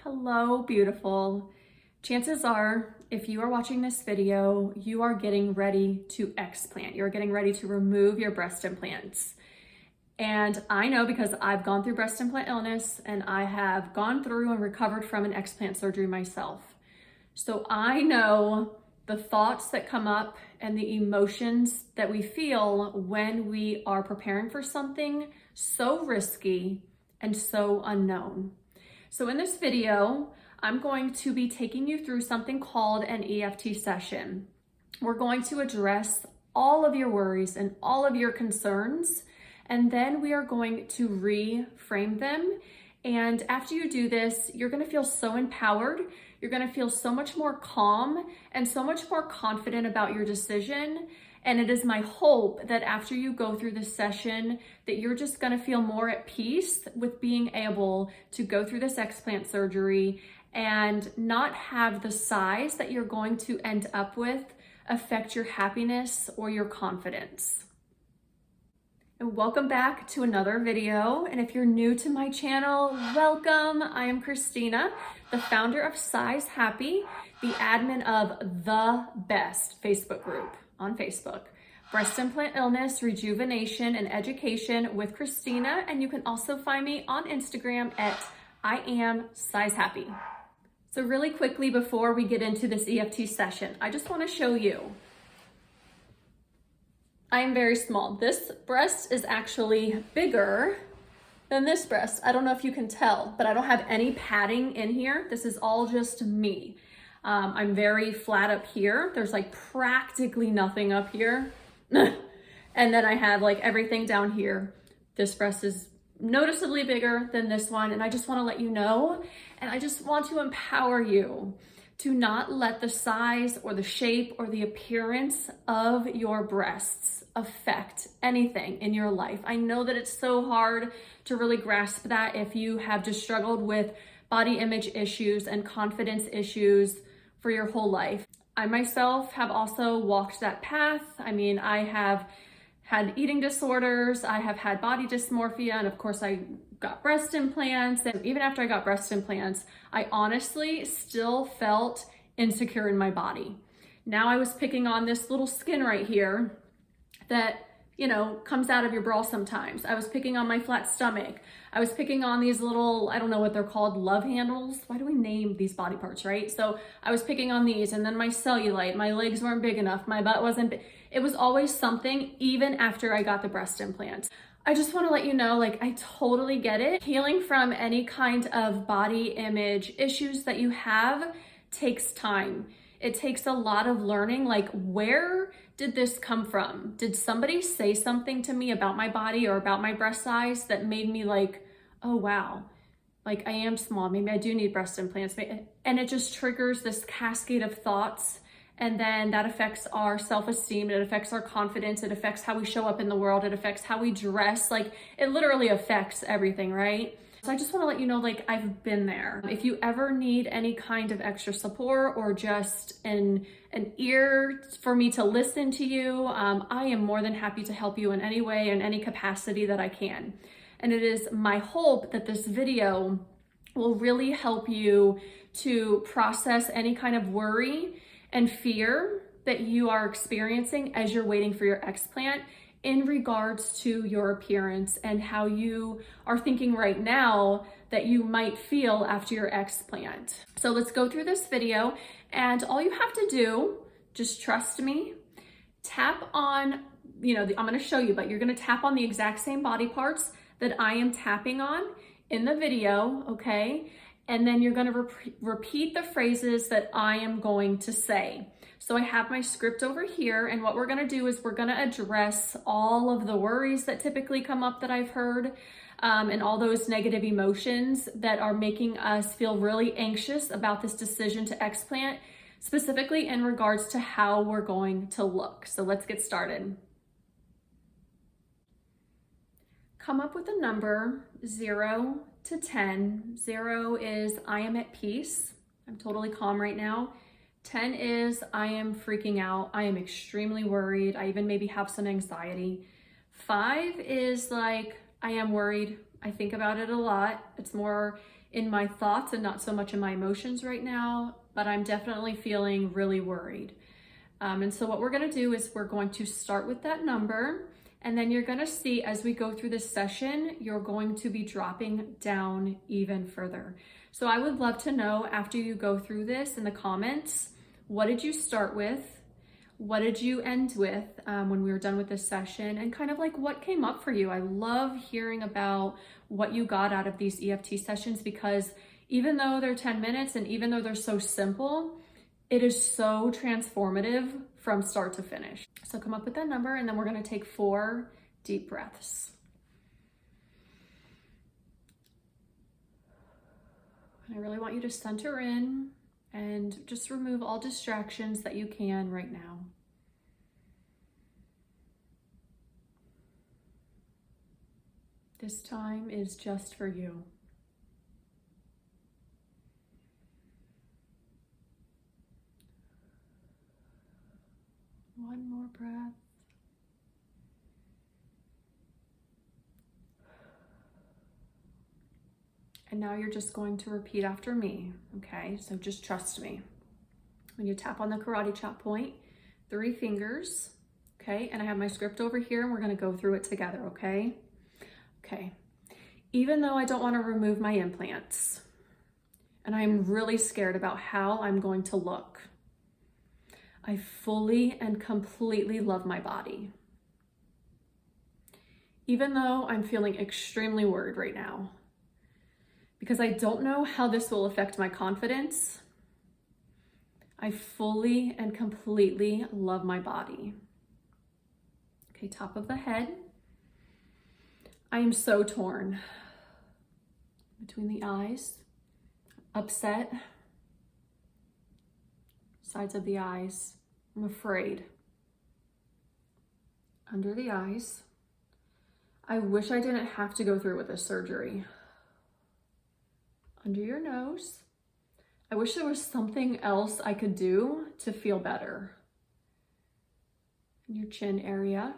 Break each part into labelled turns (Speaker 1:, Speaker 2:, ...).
Speaker 1: Hello, beautiful. Chances are, if you are watching this video, you are getting ready to explant. You're getting ready to remove your breast implants. And I know because I've gone through breast implant illness and I have gone through and recovered from an explant surgery myself. So I know the thoughts that come up and the emotions that we feel when we are preparing for something so risky and so unknown. So in this video, I'm going to be taking you through something called an EFT session. We're going to address all of your worries and all of your concerns, and then we are going to reframe them. And after you do this, you're going to feel so empowered. You're going to feel so much more calm and so much more confident about your decision. And it is my hope that after you go through this session, that you're just going to feel more at peace with being able to go through this explant surgery and not have the size that you're going to end up with affect your happiness or your confidence. And welcome back to another video. And if you're new to my channel, welcome. I am Christina, the founder of Size Happy, the admin of The Best Facebook group on Facebook. Breast Implant Illness, Rejuvenation, and Education with Christina. And you can also find me on Instagram at I am Size Happy. So really quickly before we get into this EFT session, I just want to show you I am very small. This breast is actually bigger than this breast. I don't know if you can tell, but I don't have any padding in here. This is all just me. I'm very flat up here. There's like practically nothing up here. And then I have like everything down here. This breast is noticeably bigger than this one. And I just want to let you know, and I just want to empower you to not let the size or the shape or the appearance of your breasts affect anything in your life. I know that it's so hard to really grasp that if you have just struggled with body image issues and confidence issues for your whole life. I myself have also walked that path. I mean, I have had eating disorders, I have had body dysmorphia, and of course I got breast implants. And even after I got breast implants, I honestly still felt insecure in my body. Now I was picking on this little skin right here that, you know, comes out of your bra sometimes. I was picking on my flat stomach. I was picking on these little, I don't know what they're called, love handles. Why do we name these body parts, right? So I was picking on these, and then my cellulite, my legs weren't big enough, my butt wasn't big. It was always something, even after I got the breast implants. I just want to let you know, like, I totally get it. Healing from any kind of body image issues that you have takes time. It takes a lot of learning, like, where did this come from? Did somebody say something to me about my body or about my breast size that made me like, oh wow, like I am small, maybe I do need breast implants. And it just triggers this cascade of thoughts. And then that affects our self-esteem, it affects our confidence, it affects how we show up in the world, it affects how we dress, like it literally affects everything, right? So I just want to let you know, like, I've been there. If you ever need any kind of extra support or just an ear for me to listen to you, I am more than happy to help you in any way, in any capacity that I can. And it is my hope that this video will really help you to process any kind of worry and fear that you are experiencing as you're waiting for your explant in regards to your appearance and how you are thinking right now that you might feel after your explant. So let's go through this video, and all you have to do, just trust me, tap on, you know, I'm gonna show you, but you're gonna tap on the exact same body parts that I am tapping on in the video, okay? And then you're gonna repeat the phrases that I am going to say. So I have my script over here, and what we're gonna do is we're gonna address all of the worries that typically come up that I've heard, and all those negative emotions that are making us feel really anxious about this decision to explant, specifically in regards to how we're going to look. So let's get started. Come up with a number 0 to 10. 0 is I am at peace. I'm totally calm right now. 10 is I am freaking out. I am extremely worried. I even maybe have some anxiety. 5 is like I am worried. I think about it a lot. It's more in my thoughts and not so much in my emotions right now, but I'm definitely feeling really worried. And so what we're gonna do is we're going to start with that number, and then you're gonna see as we go through this session, you're going to be dropping down even further. So I would love to know after you go through this in the comments, what did you start with? What did you end with when we were done with this session, and kind of like what came up for you? I love hearing about what you got out of these EFT sessions, because even though they're 10 minutes and even though they're so simple, it is so transformative from start to finish. So come up with that number, and then we're gonna take 4 deep breaths. And I really want you to center in and just remove all distractions that you can right now. This time is just for you. One more breath. And now you're just going to repeat after me, okay? So just trust me. When you tap on the karate chop point, 3 fingers, okay? And I have my script over here, and we're gonna go through it together, okay? Okay. Even though I don't wanna remove my implants, and I'm really scared about how I'm going to look, I fully and completely love my body. Even though I'm feeling extremely worried right now, because I don't know how this will affect my confidence, I fully and completely love my body. Okay, top of the head. I am so torn between the eyes, upset, sides of the eyes. I'm afraid. Under the eyes. I wish I didn't have to go through with this surgery. Under your nose. I wish there was something else I could do to feel better. In your chin area.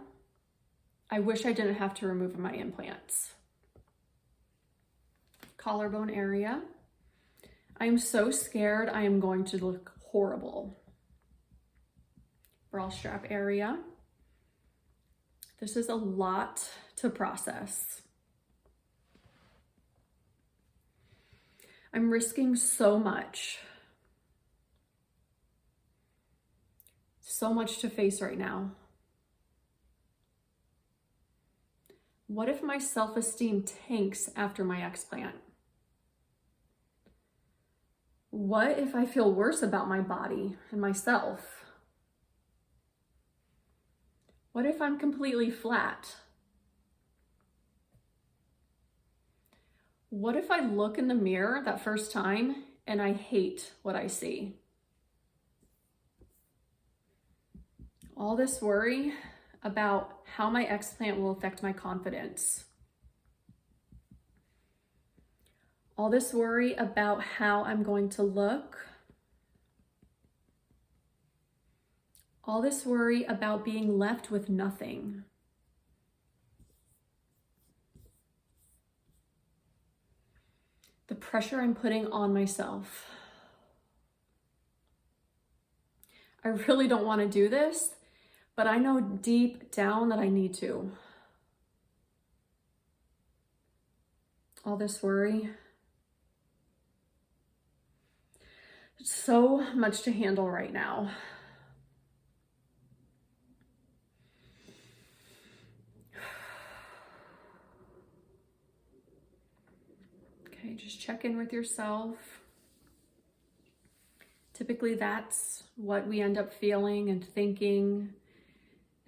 Speaker 1: I wish I didn't have to remove my implants. Collarbone area. I am so scared I am going to look horrible. Bra strap area. This is a lot to process. I'm risking so much. So much to face right now. What if my self-esteem tanks after my explant? What if I feel worse about my body and myself? What if I'm completely flat? What if I look in the mirror that first time and I hate what I see? All this worry about how my explant will affect my confidence. All this worry about how I'm going to look. All this worry about being left with nothing. The pressure I'm putting on myself. I really don't want to do this, but I know deep down that I need to. All this worry. So much to handle right now. Okay, just check in with yourself. Typically that's what we end up feeling and thinking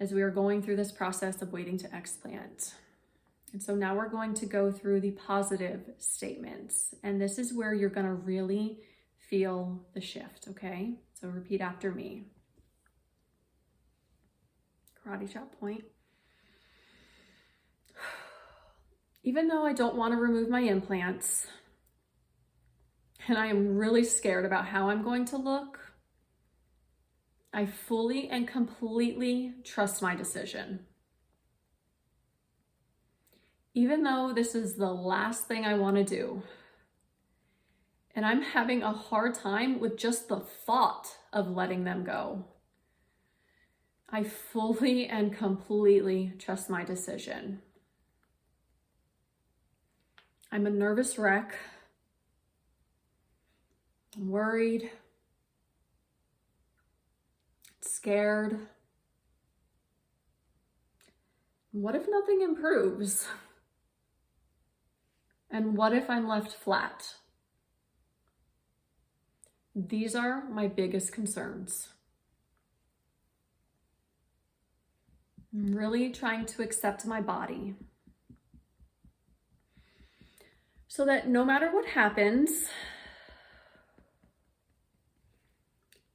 Speaker 1: as we are going through this process of waiting to explant. And so now we're going to go through the positive statements. And this is where you're gonna really feel the shift, okay? So repeat after me. Karate chop point. Even though I don't want to remove my implants, and I am really scared about how I'm going to look, I fully and completely trust my decision. Even though this is the last thing I want to do, And I'm having a hard time with just the thought of letting them go. I fully and completely trust my decision. I'm a nervous wreck. I'm worried, scared. What if nothing improves? And what if I'm left flat? These are my biggest concerns. I'm really trying to accept my body so that no matter what happens,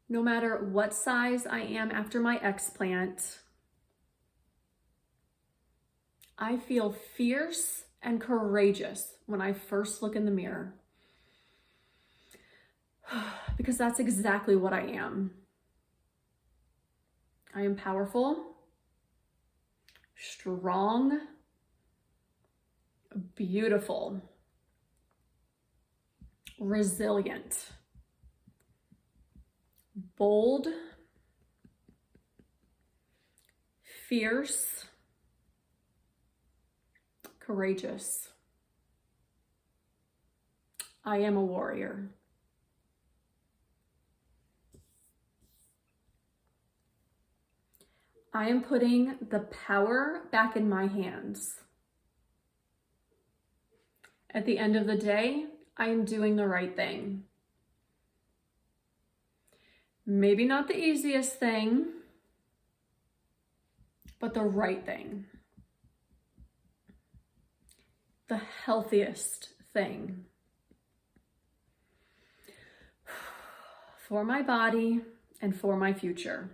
Speaker 1: no matter what size I am after my explant, I feel fierce and courageous when I first look in the mirror. Because that's exactly what I am. I am powerful, strong, beautiful, resilient, bold, fierce, courageous. I am a warrior. I am putting the power back in my hands. At the end of the day, I am doing the right thing. Maybe not the easiest thing, but the right thing. The healthiest thing. For my body and for my future.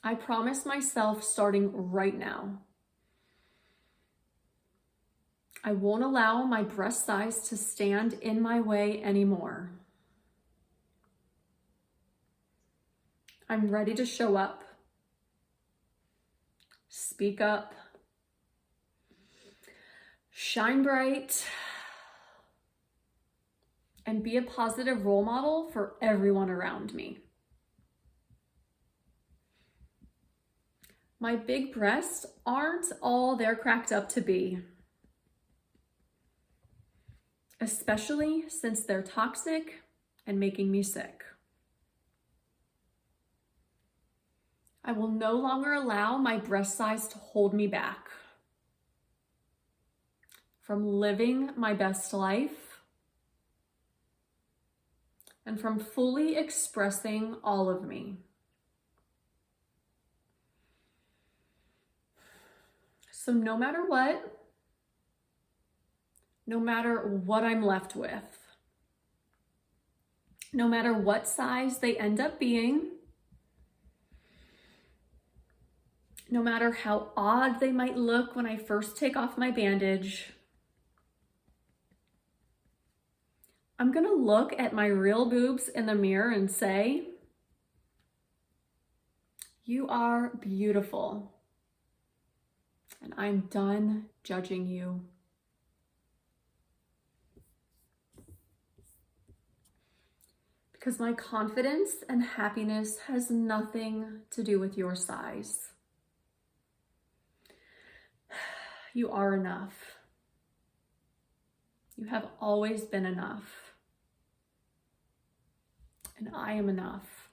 Speaker 1: I promise myself starting right now, I won't allow my breast size to stand in my way anymore. I'm ready to show up, speak up, shine bright, and be a positive role model for everyone around me. My big breasts aren't all they're cracked up to be, especially since they're toxic and making me sick. I will no longer allow my breast size to hold me back from living my best life and from fully expressing all of me. So no matter what I'm left with, no matter what size they end up being, no matter how odd they might look when I first take off my bandage, I'm gonna look at my real boobs in the mirror and say, you are beautiful. And I'm done judging you. Because my confidence and happiness has nothing to do with your size. You are enough. You have always been enough. And I am enough.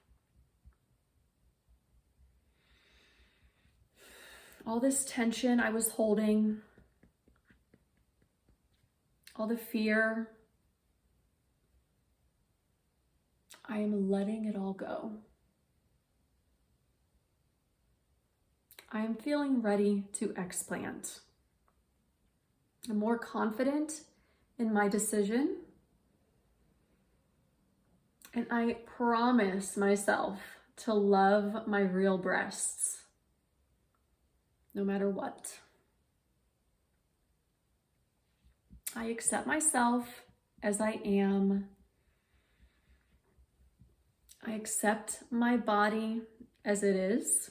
Speaker 1: All this tension I was holding, all the fear, I am letting it all go. I am feeling ready to explant. I'm more confident in my decision, and I promise myself to love my real breasts. No matter what. I accept myself as I am. I accept my body as it is.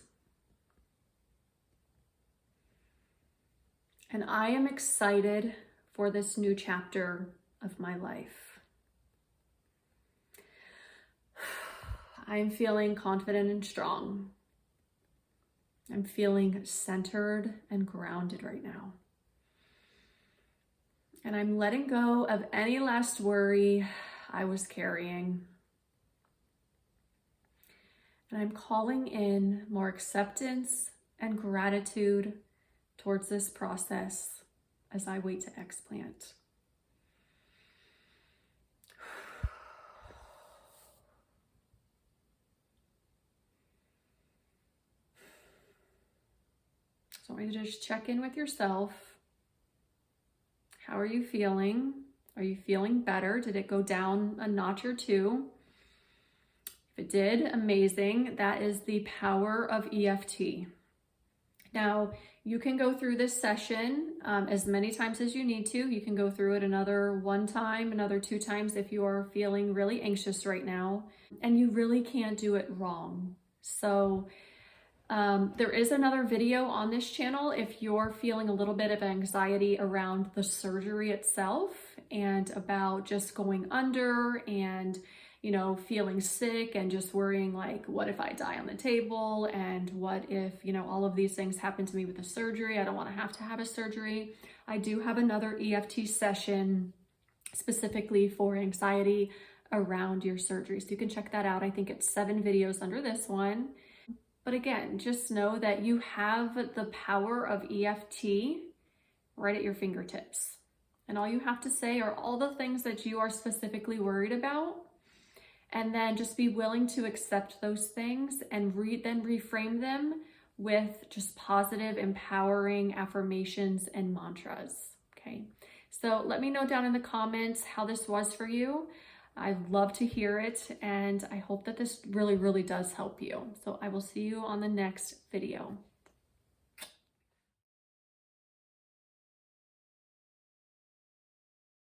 Speaker 1: And I am excited for this new chapter of my life. I'm feeling confident and strong. I'm feeling centered and grounded right now. And I'm letting go of any last worry I was carrying. And I'm calling in more acceptance and gratitude towards this process as I wait to explant. So I want you to just check in with yourself. How are you feeling? Are you feeling better? Did it go down a notch or two? If it did, amazing. That is the power of EFT. Now, you can go through this session as many times as you need to. You can go through it another 1 time, another 2 times if you are feeling really anxious right now, and you really can't do it wrong. So there is another video on this channel if you're feeling a little bit of anxiety around the surgery itself and about just going under and, you know, feeling sick and just worrying like, what if I die on the table? And what if, you know, all of these things happen to me with the surgery? I don't want to have a surgery. I do have another EFT session specifically for anxiety around your surgery. So you can check that out. I think it's 7 videos under this one. But again, just know that you have the power of EFT right at your fingertips. And all you have to say are all the things that you are specifically worried about. And then just be willing to accept those things and then reframe them with just positive, empowering affirmations and mantras. Okay. So let me know down in the comments how this was for you. I'd love to hear it, and I hope that this really, really does help you. So I will see you on the next video.